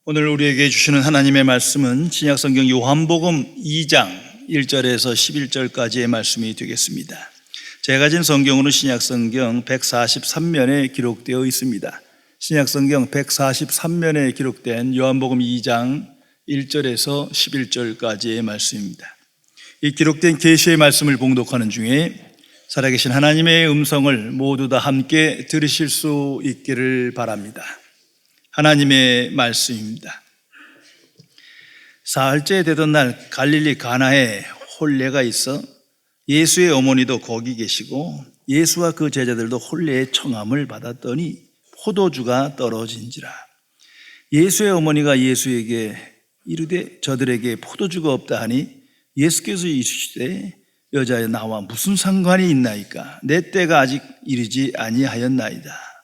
오늘 우리에게 주시는 하나님의 말씀은 신약성경 요한복음 2장 1절에서 11절까지의 말씀이 되겠습니다. 제가 가진 성경으로는 신약성경 143면에 기록되어 있습니다. 신약성경 143면에 기록된 요한복음 2장 1절에서 11절까지의 말씀입니다. 이 기록된 계시의 말씀을 봉독하는 중에 살아계신 하나님의 음성을 모두 다 함께 들으실 수 있기를 바랍니다. 하나님의 말씀입니다. 사흘째 되던 날 갈릴리 가나에 혼례가 있어 예수의 어머니도 거기 계시고 예수와 그 제자들도 혼례의 청함을 받았더니 포도주가 떨어진지라. 예수의 어머니가 예수에게 이르되 저들에게 포도주가 없다 하니 예수께서 이르시되 여자여 나와 무슨 상관이 있나이까? 내 때가 아직 이르지 아니하였나이다.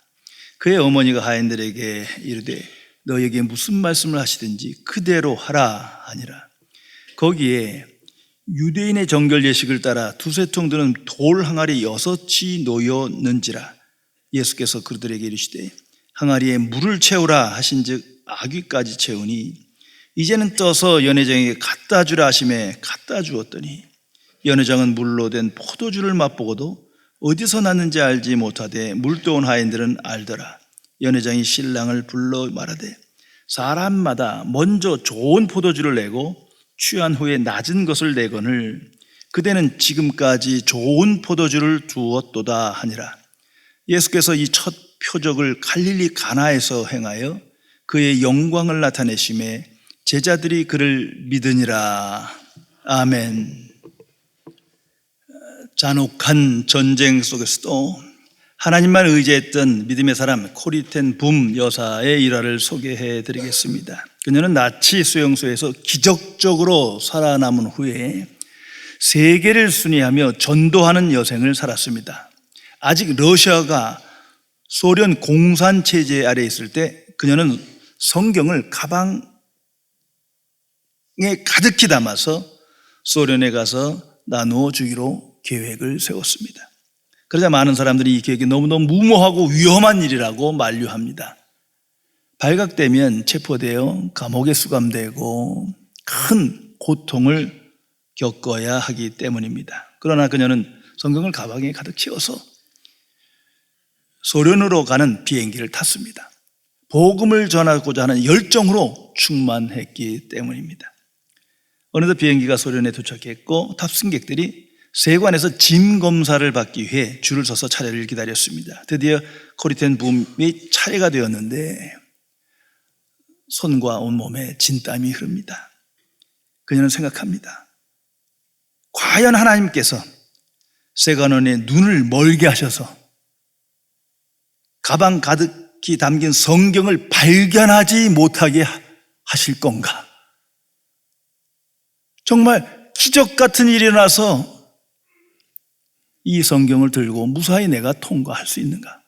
그의 어머니가 하인들에게 이르되 너에게 무슨 말씀을 하시든지 그대로 하라 하니라. 거기에 유대인의 정결 예식을 따라 두세 통 드는 돌 항아리 6이 놓였는지라. 예수께서 그들에게 이르시되 항아리에 물을 채우라 하신즉 아귀까지 채우니 이제는 떠서 연회장에게 갖다 주라 하시매 갖다 주었더니 연회장은 물로 된 포도주를 맛보고도 어디서 났는지 알지 못하되 물도온 하인들은 알더라. 연회장이 신랑을 불러 말하되 사람마다 먼저 좋은 포도주를 내고 취한 후에 낮은 것을 내거늘 그대는 지금까지 좋은 포도주를 두었도다 하니라. 예수께서 이 첫 표적을 갈릴리 가나에서 행하여 그의 영광을 나타내심에 제자들이 그를 믿으니라. 아멘. 잔혹한 전쟁 속에서도 하나님만 의지했던 믿음의 사람 코리 텐 붐 여사의 일화를 소개해 드리겠습니다. 그녀는 나치 수용소에서 기적적으로 살아남은 후에 세계를 순회하며 전도하는 여생을 살았습니다. 아직 러시아가 소련 공산 체제 아래 있을 때 그녀는 성경을 가방에 가득히 담아서 소련에 가서 나누어 주기로 계획을 세웠습니다. 그러자 많은 사람들이 이 계획이 너무너무 무모하고 위험한 일이라고 만류합니다. 발각되면 체포되어 감옥에 수감되고 큰 고통을 겪어야 하기 때문입니다. 그러나 그녀는 성경을 가방에 가득 채워서 소련으로 가는 비행기를 탔습니다. 복음을 전하고자 하는 열정으로 충만했기 때문입니다. 어느덧 비행기가 소련에 도착했고 탑승객들이 세관에서 짐 검사를 받기 위해 줄을 서서 차례를 기다렸습니다. 드디어 코리 텐 붐이 차례가 되었는데 손과 온몸에 진땀이 흐릅니다. 그녀는 생각합니다. 과연 하나님께서 세관원의 눈을 멀게 하셔서 가방 가득히 담긴 성경을 발견하지 못하게 하실 건가? 정말 기적 같은 일이 일어나서 이 성경을 들고 무사히 내가 통과할 수 있는가?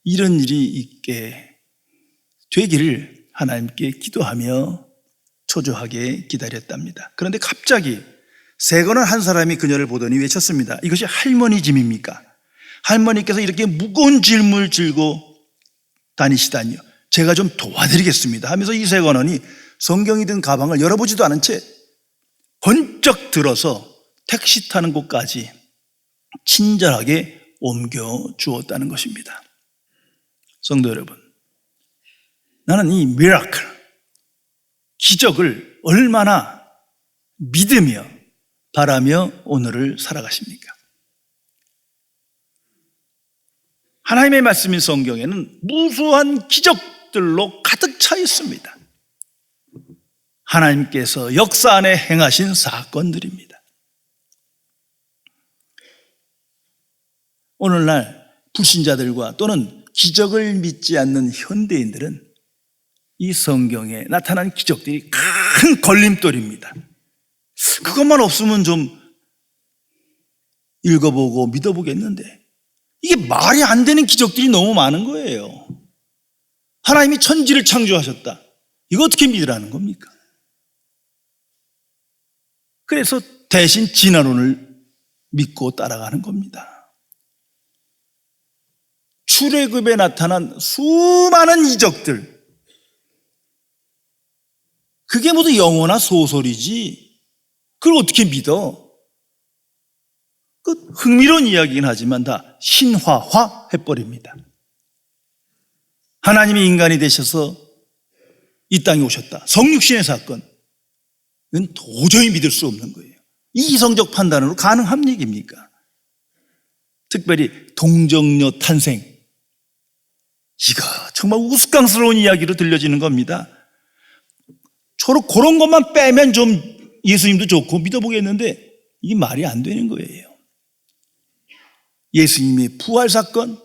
이런 일이 있게 되기를 하나님께 기도하며 초조하게 기다렸답니다. 그런데 갑자기 세관원 한 사람이 그녀를 보더니 외쳤습니다. 이것이 할머니 짐입니까? 할머니께서 이렇게 무거운 짐을 들고 다니시다니요. 제가 좀 도와드리겠습니다 하면서 이 세관원이 성경이 든 가방을 열어보지도 않은 채 번쩍 들어서 택시 타는 곳까지 친절하게 옮겨 주었다는 것입니다. 성도 여러분, 나는 이 미라클, 기적을 얼마나 믿으며 바라며 오늘을 살아가십니까? 하나님의 말씀인 성경에는 무수한 기적들로 가득 차 있습니다. 하나님께서 역사 안에 행하신 사건들입니다. 오늘날 불신자들과 또는 기적을 믿지 않는 현대인들은 이 성경에 나타난 기적들이 큰 걸림돌입니다. 그것만 없으면 좀 읽어보고 믿어보겠는데 이게 말이 안 되는 기적들이 너무 많은 거예요. 하나님이 천지를 창조하셨다. 이거 어떻게 믿으라는 겁니까? 그래서 대신 진화론을 믿고 따라가는 겁니다. 출애굽에 나타난 수많은 이적들, 그게 무슨 영화나 소설이지. 그걸 어떻게 믿어? 그 흥미로운 이야기긴 하지만 다 신화화 해버립니다. 하나님이 인간이 되셔서 이 땅에 오셨다. 성육신의 사건. 이건 도저히 믿을 수 없는 거예요. 이 이성적 판단으로 가능한 얘기입니까? 특별히 동정녀 탄생. 이거 정말 우스꽝스러운 이야기로 들려지는 겁니다. 그런 것만 빼면 좀 예수님도 좋고 믿어보겠는데 이게 말이 안 되는 거예요. 예수님의 부활 사건,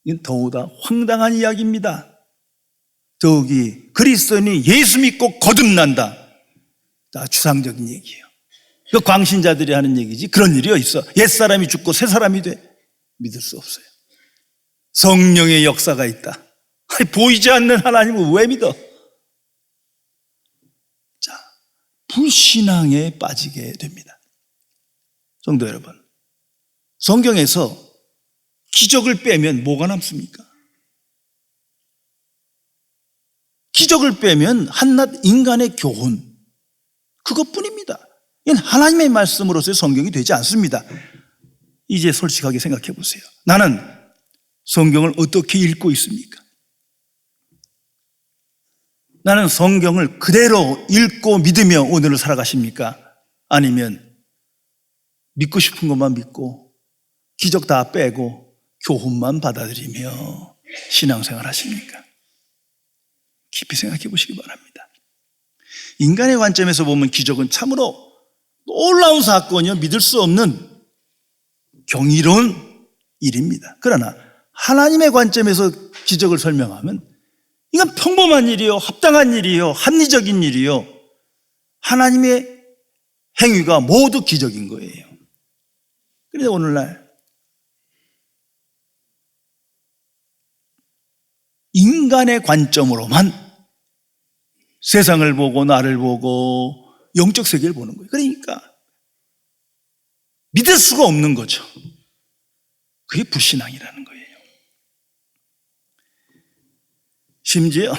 이건 더욱더 황당한 이야기입니다. 저기 그리스도인이 예수 믿고 거듭난다. 다 추상적인 얘기예요. 그 광신자들이 하는 얘기지 그런 일이 있어. 옛사람이 죽고 새사람이 돼. 믿을 수 없어요. 성령의 역사가 있다. 보이지 않는 하나님을 왜 믿어? 자, 불신앙에 빠지게 됩니다. 성도 여러분, 성경에서 기적을 빼면 뭐가 남습니까? 기적을 빼면 한낱 인간의 교훈, 그것뿐입니다. 이건 하나님의 말씀으로서의 성경이 되지 않습니다. 이제 솔직하게 생각해 보세요. 나는 성경을 어떻게 읽고 있습니까? 나는 성경을 그대로 읽고 믿으며 오늘을 살아가십니까? 아니면 믿고 싶은 것만 믿고 기적 다 빼고 교훈만 받아들이며 신앙생활 하십니까? 깊이 생각해 보시기 바랍니다. 인간의 관점에서 보면 기적은 참으로 놀라운 사건이요, 믿을 수 없는 경이로운 일입니다. 그러나 하나님의 관점에서 기적을 설명하면 이건 평범한 일이요, 합당한 일이요, 합리적인 일이요, 하나님의 행위가 모두 기적인 거예요. 그래서 오늘날 인간의 관점으로만 세상을 보고 나를 보고 영적 세계를 보는 거예요. 그러니까 믿을 수가 없는 거죠. 그게 불신앙이라는 거예요. 심지어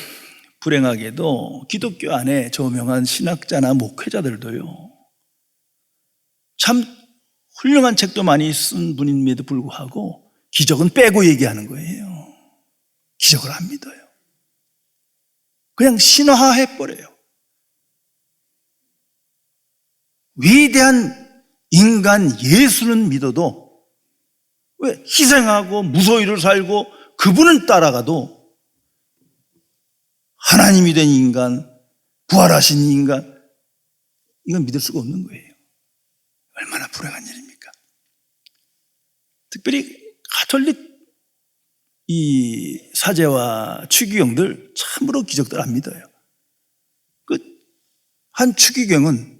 불행하게도 기독교 안에 저명한 신학자나 목회자들도요, 참 훌륭한 책도 많이 쓴 분임에도 불구하고 기적은 빼고 얘기하는 거예요. 기적을 안 믿어요. 그냥 신화해버려요. 위대한 인간 예수는 믿어도 왜 희생하고 무소유를 살고 그분을 따라가도 하나님이 된 인간, 부활하신 인간, 이건 믿을 수가 없는 거예요. 얼마나 불행한 일입니까? 특별히 가톨릭 이 사제와 추기경들 참으로 기적들 안 믿어요. 한 추기경은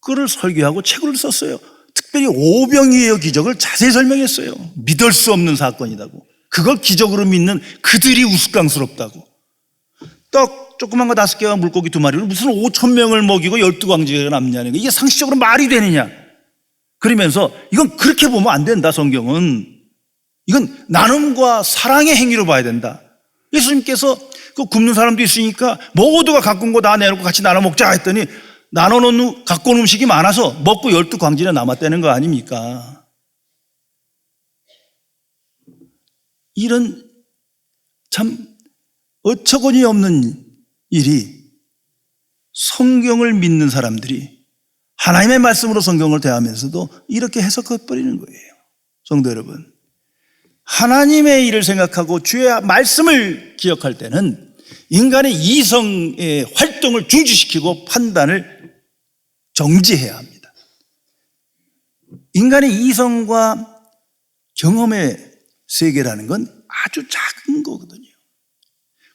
그를 설교하고 책을 썼어요. 특별히 오병이의 기적을 자세히 설명했어요. 믿을 수 없는 사건이라고. 그걸 기적으로 믿는 그들이 우스꽝스럽다고. 떡 조그만 거 5개와 물고기 2마리로 무슨 5,000명을 먹이고 12광지가 남냐는 거. 이게 상식적으로 말이 되느냐. 그러면서 이건 그렇게 보면 안 된다, 성경은. 이건 나눔과 사랑의 행위로 봐야 된다. 예수님께서 그 굶는 사람도 있으니까 모두가 갖고 온 거 다 내놓고 같이 나눠 먹자 했더니 나눠놓은 갖고 온 음식이 많아서 먹고 12광지나 남았다는 거 아닙니까? 이런 참 어처구니 없는 일이 성경을 믿는 사람들이 하나님의 말씀으로 성경을 대하면서도 이렇게 해석해버리는 거예요. 성도 여러분, 하나님의 일을 생각하고 주의 말씀을 기억할 때는 인간의 이성의 활동을 중지시키고 판단을 정지해야 합니다. 인간의 이성과 경험의 세계라는 건 아주 작은 거거든요.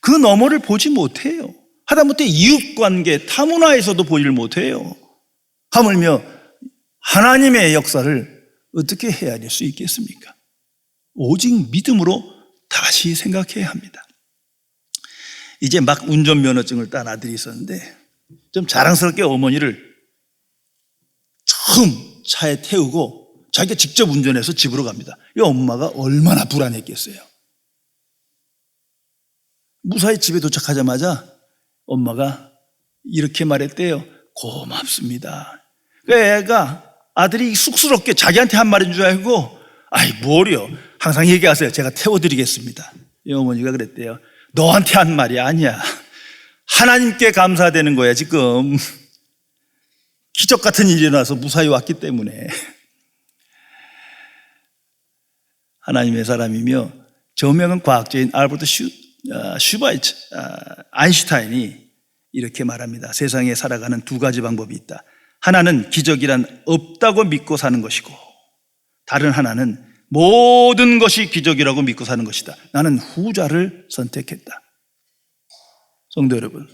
그 너머를 보지 못해요. 하다못해 이웃관계, 타문화에서도 보지를 못해요. 하물며 하나님의 역사를 어떻게 헤아릴 수 있겠습니까? 오직 믿음으로 다시 생각해야 합니다. 이제 막 운전면허증을 딴 아들이 있었는데 좀 자랑스럽게 어머니를 처음 차에 태우고 자기가 직접 운전해서 집으로 갑니다. 이 엄마가 얼마나 불안했겠어요. 무사히 집에 도착하자마자 엄마가 이렇게 말했대요. 고맙습니다. 그 애가 아들이 쑥스럽게 자기한테 한 말인 줄 알고 아이 뭘요? 항상 얘기하세요. 제가 태워드리겠습니다. 이 어머니가 그랬대요. 너한테 한 말이 아니야. 하나님께 감사되는 거야 지금. 기적 같은 일이 일어나서 무사히 왔기 때문에. 하나님의 사람이며 저명한 과학자인 알버트 슈바이츠 아인슈타인이 이렇게 말합니다. 세상에 살아가는 두 가지 방법이 있다. 하나는 기적이란 없다고 믿고 사는 것이고 다른 하나는 모든 것이 기적이라고 믿고 사는 것이다. 나는 후자를 선택했다. 성도 여러분,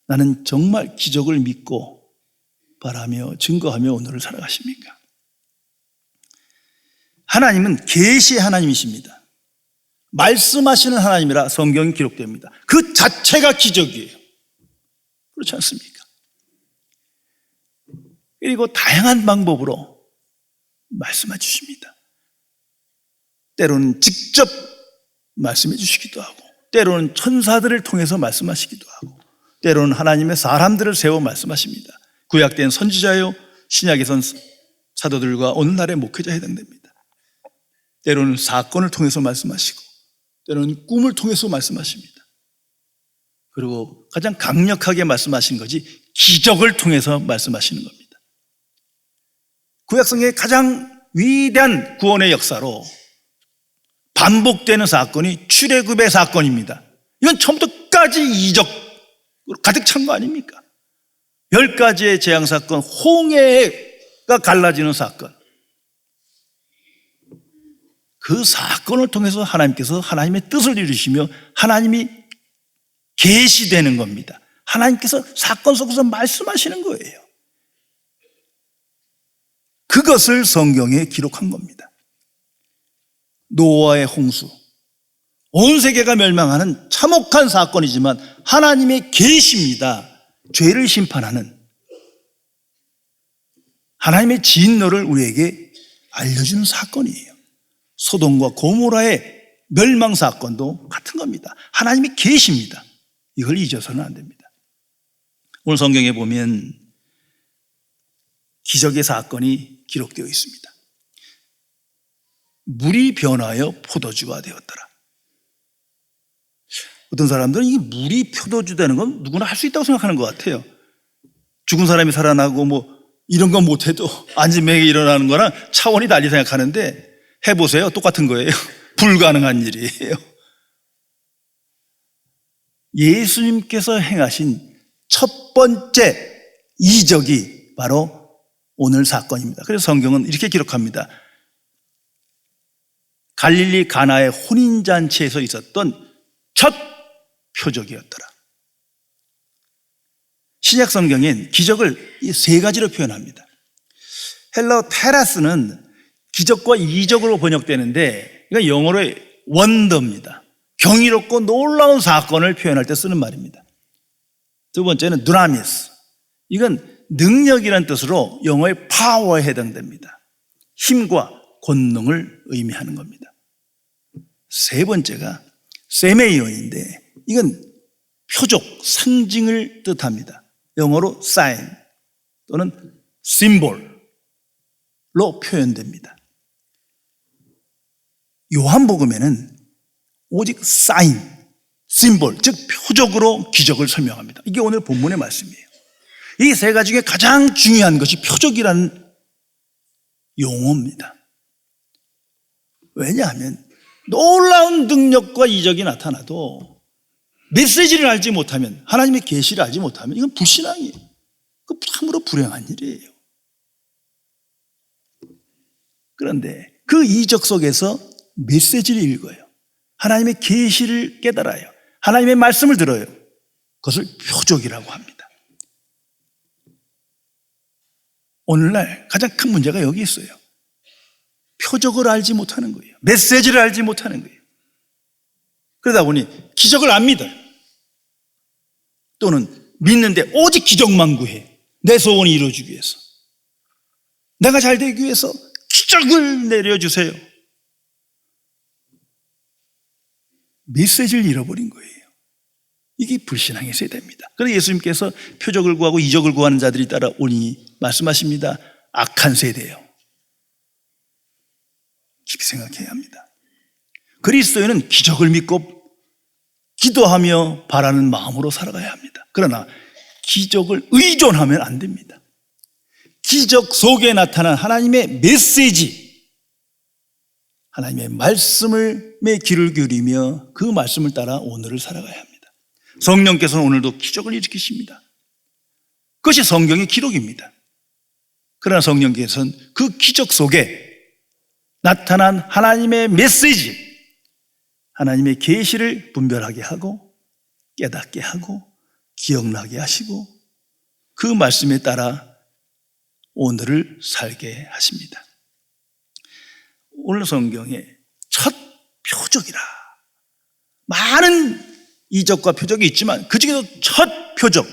나는 정말 기적을 믿고 바라며 증거하며 오늘을 살아가십니까? 하나님은 계시의 하나님이십니다. 말씀하시는 하나님이라 성경이 기록됩니다. 그 자체가 기적이에요. 그렇지 않습니까? 그리고 다양한 방법으로 말씀해 주십니다. 때로는 직접 말씀해 주시기도 하고 때로는 천사들을 통해서 말씀하시기도 하고 때로는 하나님의 사람들을 세워 말씀하십니다. 구약 때는 선지자요, 신약에선 사도들과 오늘날의 목회자에 해당됩니다. 때로는 사건을 통해서 말씀하시고 때로는 꿈을 통해서 말씀하십니다. 그리고 가장 강력하게 말씀하시는 것이 기적을 통해서 말씀하시는 겁니다. 구약성경의 가장 위대한 구원의 역사로 반복되는 사건이 출애굽의 사건입니다. 이건 처음부터 끝까지 이적으로 가득 찬 거 아닙니까? 10가지의 재앙 사건, 홍해가 갈라지는 사건. 그 사건을 통해서 하나님께서 하나님의 뜻을 이루시며 하나님이 계시되는 겁니다. 하나님께서 사건 속에서 말씀하시는 거예요. 그것을 성경에 기록한 겁니다. 노아의 홍수, 온 세계가 멸망하는 참혹한 사건이지만 하나님의 계시입니다. 죄를 심판하는 하나님의 진노를 우리에게 알려주는 사건이에요. 소돔과 고모라의 멸망 사건도 같은 겁니다. 하나님의 계시입니다. 이걸 잊어서는 안 됩니다. 오늘 성경에 보면 기적의 사건이 기록되어 있습니다. 물이 변하여 포도주가 되었더라. 어떤 사람들은 이 물이 포도주 되는 건 누구나 할 수 있다고 생각하는 것 같아요. 죽은 사람이 살아나고 뭐 이런 건 못해도 안진뱅이 일어나는 거랑 차원이 달리 생각하는데 해보세요. 똑같은 거예요. 불가능한 일이에요. 예수님께서 행하신 첫 번째 이적이 바로 오늘 사건입니다. 그래서 성경은 이렇게 기록합니다. 갈릴리 가나의 혼인잔치에서 있었던 첫 표적이었더라. 신약 성경엔 기적을 이 세 가지로 표현합니다. 헬라어 테라스는 기적과 이적으로 번역되는데 이건 영어로 원더입니다. 경이롭고 놀라운 사건을 표현할 때 쓰는 말입니다. 두 번째는 두나미스. 이건 능력이라는 뜻으로 영어의 파워에 해당됩니다. 힘과 권능을 의미하는 겁니다. 세 번째가 세메이온인데 이건 표적, 상징을 뜻합니다. 영어로 sign 또는 symbol로 표현됩니다. 요한복음에는 오직 sign, symbol, 즉 표적으로 기적을 설명합니다. 이게 오늘 본문의 말씀이에요. 이 세 가지 중에 가장 중요한 것이 표적이라는 용어입니다. 왜냐하면 놀라운 능력과 이적이 나타나도 메시지를 알지 못하면, 하나님의 계시를 알지 못하면 이건 불신앙이에요. 그 참으로 불행한 일이에요. 그런데 그 이적 속에서 메시지를 읽어요. 하나님의 계시를 깨달아요. 하나님의 말씀을 들어요. 그것을 표적이라고 합니다. 오늘날 가장 큰 문제가 여기 있어요. 표적을 알지 못하는 거예요. 메시지를 알지 못하는 거예요. 그러다 보니 기적을 안 믿어요. 또는 믿는데 오직 기적만 구해. 내 소원이 이루어지기 위해서. 내가 잘 되기 위해서 기적을 내려주세요. 메시지를 잃어버린 거예요. 이게 불신앙의 세대입니다. 그래서 예수님께서 표적을 구하고 이적을 구하는 자들이 따라오니 말씀하십니다. 악한 세대예요. 깊이 생각해야 합니다. 그리스도인은 기적을 믿고 기도하며 바라는 마음으로 살아가야 합니다. 그러나 기적을 의존하면 안 됩니다. 기적 속에 나타난 하나님의 메시지, 하나님의 말씀에 귀를 기울이며 그 말씀을 따라 오늘을 살아가야 합니다. 성령께서는 오늘도 기적을 일으키십니다. 그것이 성경의 기록입니다. 그러나 성령께서는 그 기적 속에 나타난 하나님의 메시지, 하나님의 계시를 분별하게 하고 깨닫게 하고 기억나게 하시고 그 말씀에 따라 오늘을 살게 하십니다. 오늘 성경의 첫 표적이라, 많은 이적과 표적이 있지만 그 중에서 첫 표적,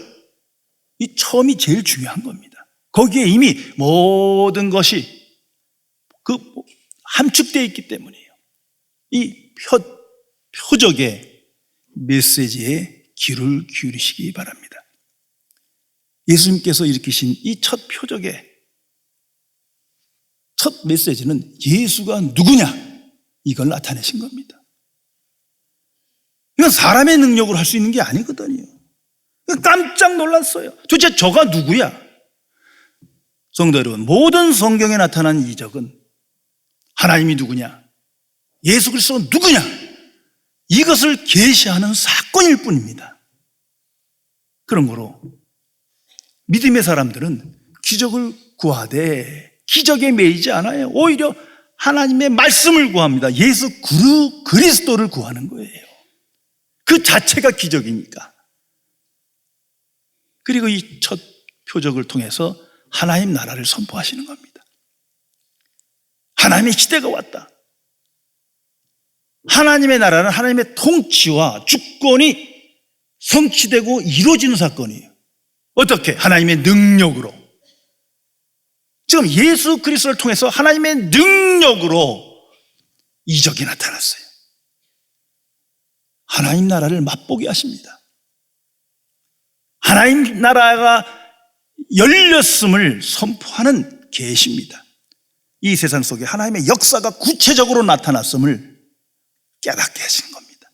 이 처음이 제일 중요한 겁니다. 거기에 이미 모든 것이 함축되어 있기 때문이에요. 이 표적의 메시지에 귀를 기울이시기 바랍니다. 예수님께서 일으키신 이 첫 표적의 첫 메시지는 예수가 누구냐, 이걸 나타내신 겁니다. 이건 사람의 능력으로 할 수 있는 게 아니거든요. 깜짝 놀랐어요. 도대체 저가 누구야? 성도 여러분, 모든 성경에 나타난 이적은 하나님이 누구냐, 예수 그리스도가 누구냐, 이것을 계시하는 사건일 뿐입니다. 그런 거로 믿음의 사람들은 기적을 구하되 기적에 매이지 않아요. 오히려 하나님의 말씀을 구합니다. 예수 그리스도를 구하는 거예요. 그 자체가 기적이니까. 그리고 이 첫 표적을 통해서 하나님 나라를 선포하시는 겁니다. 하나님의 시대가 왔다. 하나님의 나라는 하나님의 통치와 주권이 성취되고 이루어지는 사건이에요. 어떻게? 하나님의 능력으로. 지금 예수 그리스도를 통해서 하나님의 능력으로 이적이 나타났어요. 하나님 나라를 맛보게 하십니다. 하나님 나라가 열렸음을 선포하는 계시입니다. 이 세상 속에 하나님의 역사가 구체적으로 나타났음을 깨닫게 하시는 겁니다.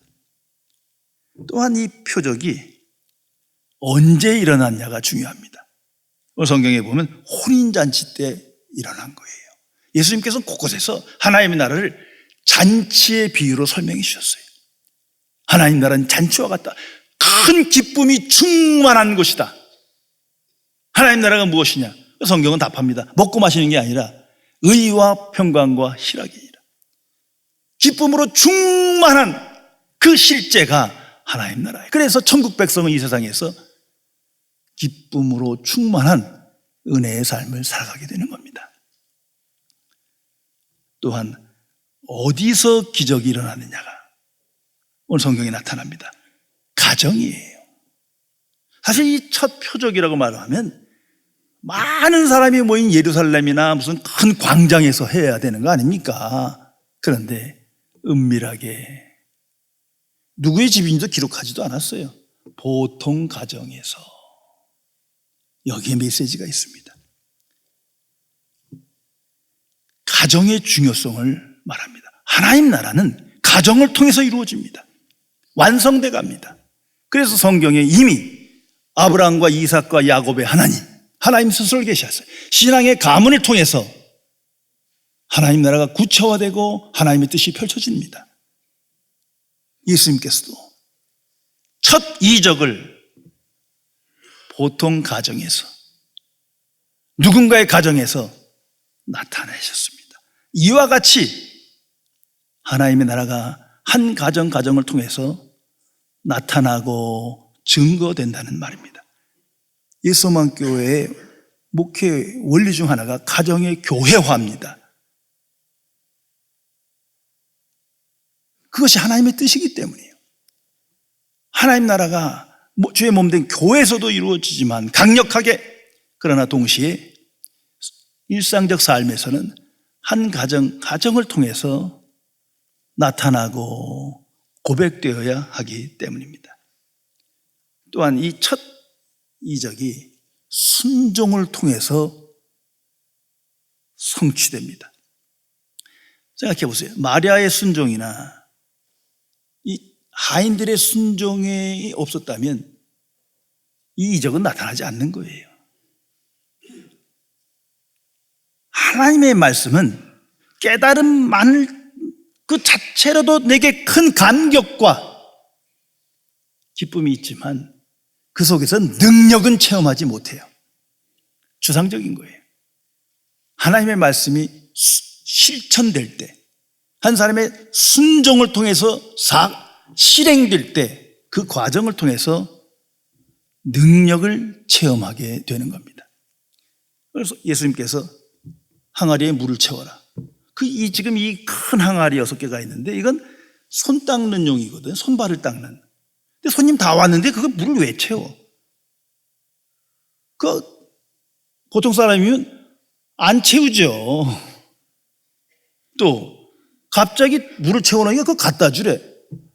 또한 이 표적이 언제 일어났냐가 중요합니다. 성경에 보면 혼인잔치 때 일어난 거예요. 예수님께서는 곳곳에서 하나님의 나라를 잔치의 비유로 설명해 주셨어요. 하나님 나라는 잔치와 같다. 큰 기쁨이 충만한 곳이다. 하나님 나라가 무엇이냐? 성경은 답합니다. 먹고 마시는 게 아니라 의와 평강과 희락이니라. 기쁨으로 충만한 그 실제가 하나님 나라예요. 그래서 천국 백성은 이 세상에서 기쁨으로 충만한 은혜의 삶을 살아가게 되는 겁니다. 또한 어디서 기적이 일어나느냐가 오늘 성경에 나타납니다. 가정이에요. 사실 이 첫 표적이라고 말하면 많은 사람이 모인 예루살렘이나 무슨 큰 광장에서 해야 되는 거 아닙니까? 그런데 은밀하게 누구의 집인지도 기록하지도 않았어요. 보통 가정에서. 여기에 메시지가 있습니다. 가정의 중요성을 말합니다. 하나님 나라는 가정을 통해서 이루어집니다. 완성돼 갑니다. 그래서 성경에 이미 아브라함과 이삭과 야곱의 하나님 스스로를 계시하셨어요. 신앙의 가문을 통해서 하나님 나라가 구체화되고 하나님의 뜻이 펼쳐집니다. 예수님께서도 첫 이적을 보통 가정에서, 누군가의 가정에서 나타내셨습니다. 이와 같이 하나님의 나라가 한 가정을 통해서 나타나고 증거된다는 말입니다. 예수만교회의 목회 원리 중 하나가 가정의 교회화입니다. 그것이 하나님의 뜻이기 때문이에요. 하나님 나라가 주의 몸된 교회에서도 이루어지지만 강력하게, 그러나 동시에 일상적 삶에서는 한 가정을 통해서 나타나고 고백되어야 하기 때문입니다. 또한 이 첫 이적이 순종을 통해서 성취됩니다. 생각해 보세요. 마리아의 순종이나 이 하인들의 순종이 없었다면 이 이적은 나타나지 않는 거예요. 하나님의 말씀은 깨달음만을 그 자체로도 내게 큰 감격과 기쁨이 있지만 그 속에서 능력은 체험하지 못해요. 추상적인 거예요. 하나님의 말씀이 실천될 때, 한 사람의 순종을 통해서 실행될 때 그 과정을 통해서 능력을 체험하게 되는 겁니다. 그래서 예수님께서 항아리에 물을 채워라. 지금 이 큰 항아리 6개가 있는데 이건 손 닦는 용이거든. 손발을 닦는. 근데 손님 다 왔는데 그거 물을 왜 채워? 보통 사람이면 안 채우죠. 또 갑자기 물을 채워놓으니까 그거 갖다 주래.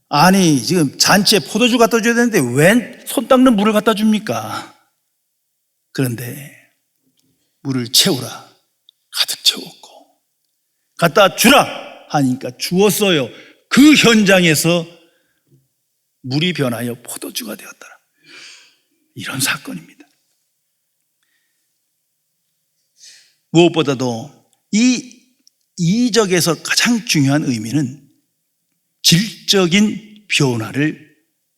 아니 지금 잔치에 포도주 갖다 줘야 되는데 왜 손 닦는 물을 갖다 줍니까? 그런데 물을 채우라. 가득 채웠고 갖다 주라 하니까 주었어요. 그 현장에서 물이 변하여 포도주가 되었더라. 이런 사건입니다. 무엇보다도 이 이적에서 가장 중요한 의미는 질적인 변화를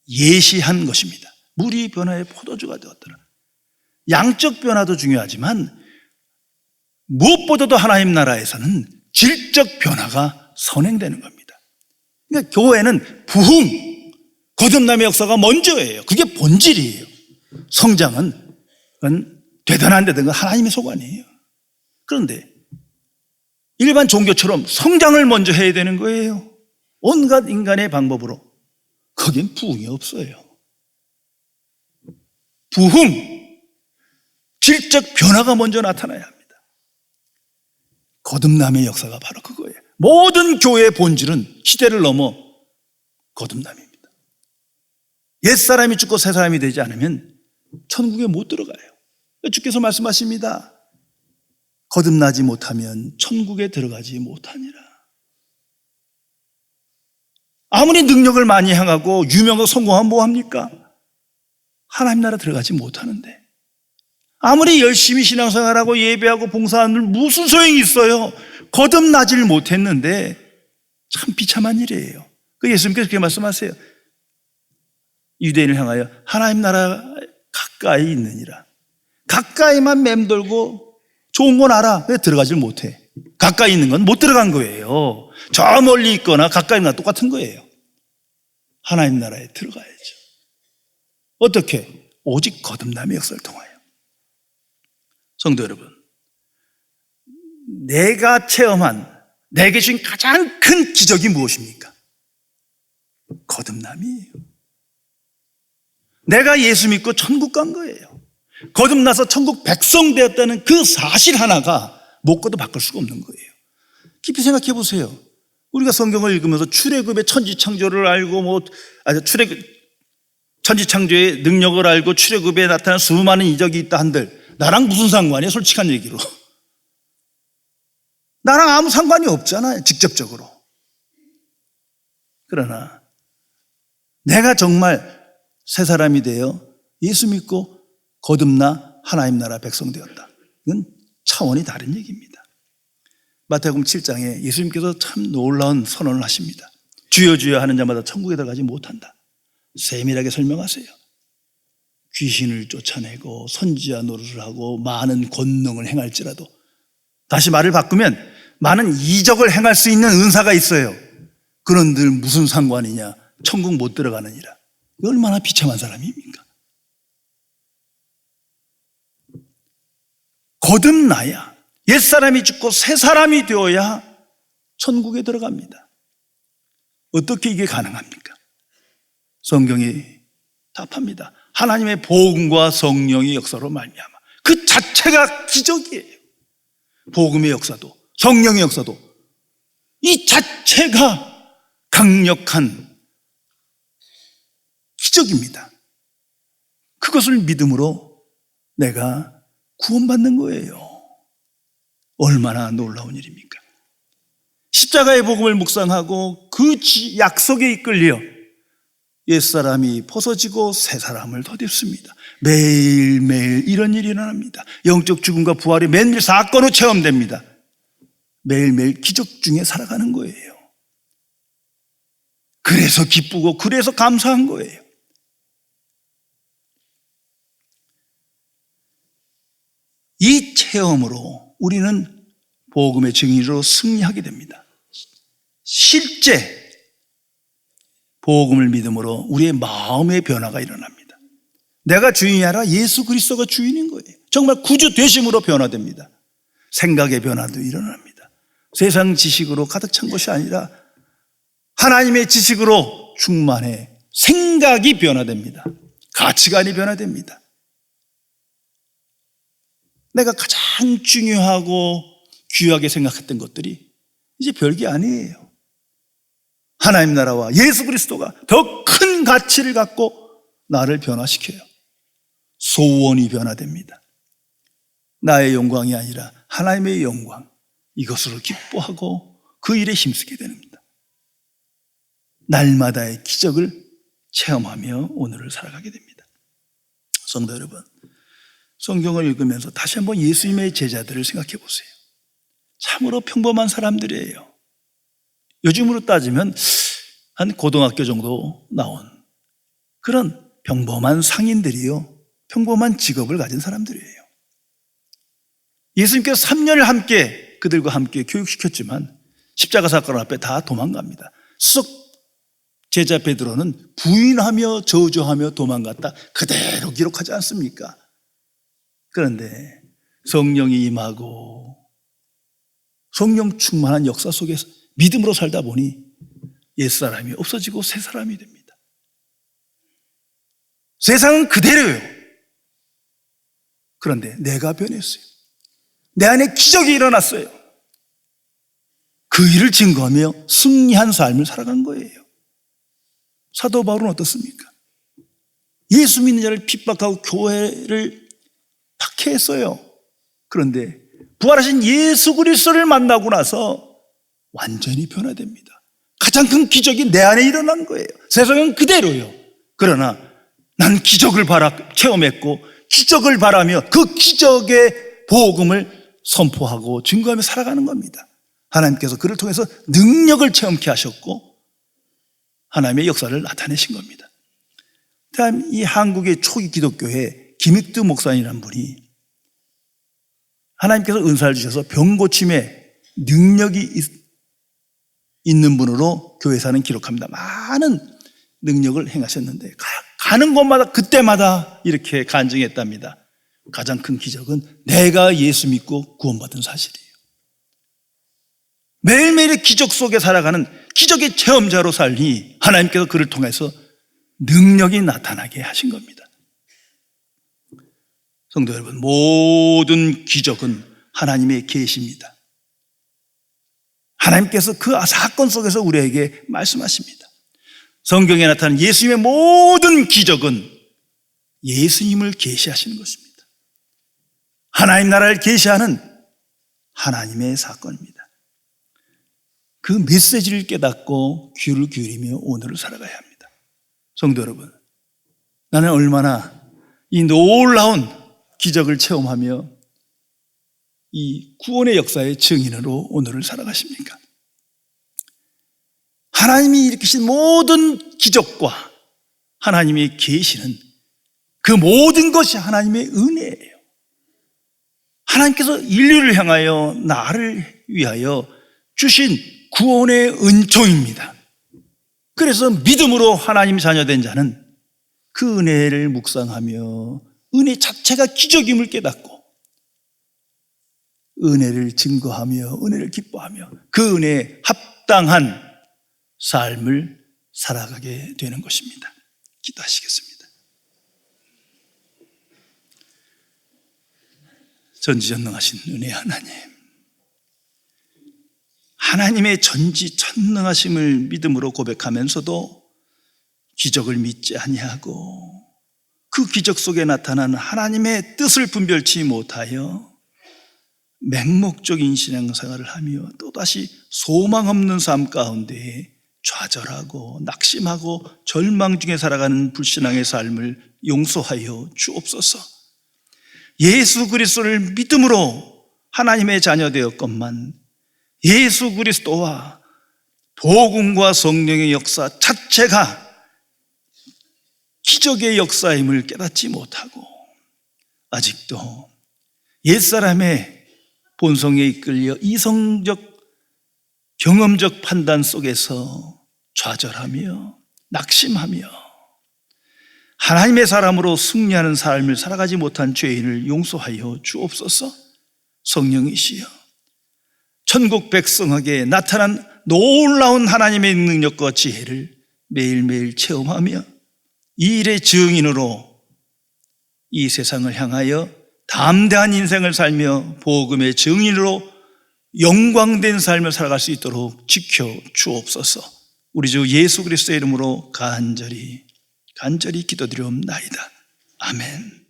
예시한 것입니다. 물이 변화해 포도주가 되었더라. 양적 변화도 중요하지만 무엇보다도 하나님 나라에서는 질적 변화가 선행되는 겁니다. 그러니까 교회는 부흥, 거듭남의 역사가 먼저예요. 그게 본질이에요. 성장은 되든 안 되든 하나님의 소관이에요. 그런데 일반 종교처럼 성장을 먼저 해야 되는 거예요. 온갖 인간의 방법으로. 거긴 부흥이 없어요. 부흥, 질적 변화가 먼저 나타나야 합니다. 거듭남의 역사가 바로 그거예요. 모든 교회의 본질은 시대를 넘어 거듭남입니다. 옛사람이 죽고 새사람이 되지 않으면 천국에 못 들어가요. 주께서 말씀하십니다. 거듭나지 못하면 천국에 들어가지 못하니라. 아무리 능력을 많이 행하고 유명하고 성공하면 뭐합니까? 하나님 나라 들어가지 못하는데. 아무리 열심히 신앙생활하고 예배하고 봉사하는 무슨 소용이 있어요? 거듭나질 못했는데 참 비참한 일이에요. 예수님께서 그렇게 말씀하세요. 유대인을 향하여 하나님 나라 가까이 있느니라. 가까이만 맴돌고 좋은 건 알아. 왜 들어가질 못해? 가까이 있는 건 못 들어간 거예요. 저 멀리 있거나 가까이 있는 건 똑같은 거예요. 하나님 나라에 들어가야죠. 어떻게? 오직 거듭남의 역사를 통하여. 성도 여러분, 내가 체험한, 내게 주신 가장 큰 기적이 무엇입니까? 거듭남이에요. 내가 예수 믿고 천국 간 거예요. 거듭나서 천국 백성 되었다는 그 사실 하나가 먹고도 바꿀 수가 없는 거예요. 깊이 생각해 보세요. 우리가 성경을 읽으면서 출애굽의 천지창조를 알고 천지창조의 능력을 알고 출애굽에 나타난 수많은 이적이 있다 한들 나랑 무슨 상관이에요? 솔직한 얘기로. 나랑 아무 상관이 없잖아요. 직접적으로. 그러나 내가 정말 새 사람이 되어 예수 믿고 거듭나 하나님 나라 백성 되었다. 이건 차원이 다른 얘기입니다. 마태복음 7장에 예수님께서 참 놀라운 선언을 하십니다. 주여 주여 하는 자마다 천국에 들어가지 못한다. 세밀하게 설명하세요. 귀신을 쫓아내고 선지자 노릇을 하고 많은 권능을 행할지라도, 다시 말을 바꾸면 많은 이적을 행할 수 있는 은사가 있어요. 그런들 무슨 상관이냐? 천국 못 들어가느니라. 얼마나 비참한 사람입니까? 거듭나야, 옛사람이 죽고 새사람이 되어야 천국에 들어갑니다. 어떻게 이게 가능합니까? 성경이 답합니다. 하나님의 복음과 성령의 역사로 말미암아. 그 자체가 기적이에요. 복음의 역사도 성령의 역사도 이 자체가 강력한 기적입니다. 그것을 믿음으로 내가 구원받는 거예요. 얼마나 놀라운 일입니까? 십자가의 복음을 묵상하고 그 약속에 이끌려 옛사람이 벗어지고 새 사람을 덧입습니다. 매일매일 이런 일이 일어납니다. 영적 죽음과 부활이 매일 사건으로 체험됩니다. 매일매일 기적 중에 살아가는 거예요. 그래서 기쁘고 그래서 감사한 거예요. 이 체험으로 우리는 복음의 증인으로 승리하게 됩니다. 실제 복음을 믿음으로 우리의 마음의 변화가 일어납니다. 내가 주인이 아니라 예수 그리스도가 주인인 거예요. 정말 구주 되심으로 변화됩니다. 생각의 변화도 일어납니다. 세상 지식으로 가득 찬 것이 아니라 하나님의 지식으로 충만해 생각이 변화됩니다. 가치관이 변화됩니다. 내가 가장 중요하고 귀하게 생각했던 것들이 이제 별게 아니에요. 하나님 나라와 예수 그리스도가 더 큰 가치를 갖고 나를 변화시켜요. 소원이 변화됩니다. 나의 영광이 아니라 하나님의 영광, 이것으로 기뻐하고 그 일에 힘쓰게 됩니다. 날마다의 기적을 체험하며 오늘을 살아가게 됩니다. 성도 여러분, 성경을 읽으면서 다시 한번 예수님의 제자들을 생각해 보세요. 참으로 평범한 사람들이에요. 요즘으로 따지면 한 고등학교 정도 나온 그런 평범한 상인들이요, 평범한 직업을 가진 사람들이에요. 예수님께서 3년을 함께 그들과 함께 교육시켰지만 십자가 사건 앞에 다 도망갑니다. 수석 제자 베드로는 부인하며 저주하며 도망갔다 그대로 기록하지 않습니까? 그런데 성령이 임하고 성령 충만한 역사 속에서 믿음으로 살다 보니 옛사람이 없어지고 새 사람이 됩니다. 세상은 그대로예요. 그런데 내가 변했어요. 내 안에 기적이 일어났어요. 그 일을 증거하며 승리한 삶을 살아간 거예요. 사도 바울은 어떻습니까? 예수 믿는 자를 핍박하고 교회를 박해했어요. 그런데 부활하신 예수 그리스도를 만나고 나서 완전히 변화됩니다. 가장 큰 기적이 내 안에 일어난 거예요. 세상은 그대로요. 그러나 난 기적을 체험했고 기적을 바라며 그 기적의 복음을 선포하고 증거하며 살아가는 겁니다. 하나님께서 그를 통해서 능력을 체험케 하셨고 하나님의 역사를 나타내신 겁니다. 다음 이 한국의 초기 기독교회 김익두 목사님이라는 분이 하나님께서 은사를 주셔서 병 고침에 능력이 있는 분으로 교회사는 기록합니다. 많은 능력을 행하셨는데 가는 곳마다 그때마다 이렇게 간증했답니다. 가장 큰 기적은 내가 예수 믿고 구원받은 사실이에요. 매일매일의 기적 속에 살아가는 기적의 체험자로 살니 하나님께서 그를 통해서 능력이 나타나게 하신 겁니다. 성도 여러분, 모든 기적은 하나님의 계시입니다. 하나님께서 그 사건 속에서 우리에게 말씀하십니다. 성경에 나타난 예수님의 모든 기적은 예수님을 계시하시는 것입니다. 하나님 나라를 계시하는 하나님의 사건입니다. 그 메시지를 깨닫고 귀를 기울이며 오늘을 살아가야 합니다. 성도 여러분, 나는 얼마나 이 놀라운 기적을 체험하며 이 구원의 역사의 증인으로 오늘을 살아가십니까? 하나님이 일으키신 모든 기적과 하나님의 계시는 그 모든 것이 하나님의 은혜예요. 하나님께서 인류를 향하여 나를 위하여 주신 구원의 은총입니다. 그래서 믿음으로 하나님 자녀된 자는 그 은혜를 묵상하며 은혜 자체가 기적임을 깨닫고 은혜를 증거하며 은혜를 기뻐하며 그 은혜에 합당한 삶을 살아가게 되는 것입니다. 기도하시겠습니다. 전지전능하신 은혜 하나님, 하나님의 전지전능하심을 믿음으로 고백하면서도 기적을 믿지 아니하고 그 기적 속에 나타난 하나님의 뜻을 분별치 못하여 맹목적인 신앙생활을 하며 또다시 소망 없는 삶 가운데 좌절하고 낙심하고 절망 중에 살아가는 불신앙의 삶을 용서하여 주옵소서. 예수 그리스도를 믿음으로 하나님의 자녀 되었건만 예수 그리스도와 복음과 성령의 역사 자체가 기적의 역사임을 깨닫지 못하고 아직도 옛사람의 본성에 이끌려 이성적 경험적 판단 속에서 좌절하며 낙심하며 하나님의 사람으로 승리하는 삶을 살아가지 못한 죄인을 용서하여 주옵소서. 성령이시여, 천국 백성에게 나타난 놀라운 하나님의 능력과 지혜를 매일매일 체험하며 이 일의 증인으로 이 세상을 향하여 담대한 인생을 살며 복음의 증인으로 영광된 삶을 살아갈 수 있도록 지켜 주옵소서. 우리 주 예수 그리스도의 이름으로 간절히 기도드리옵나이다. 아멘.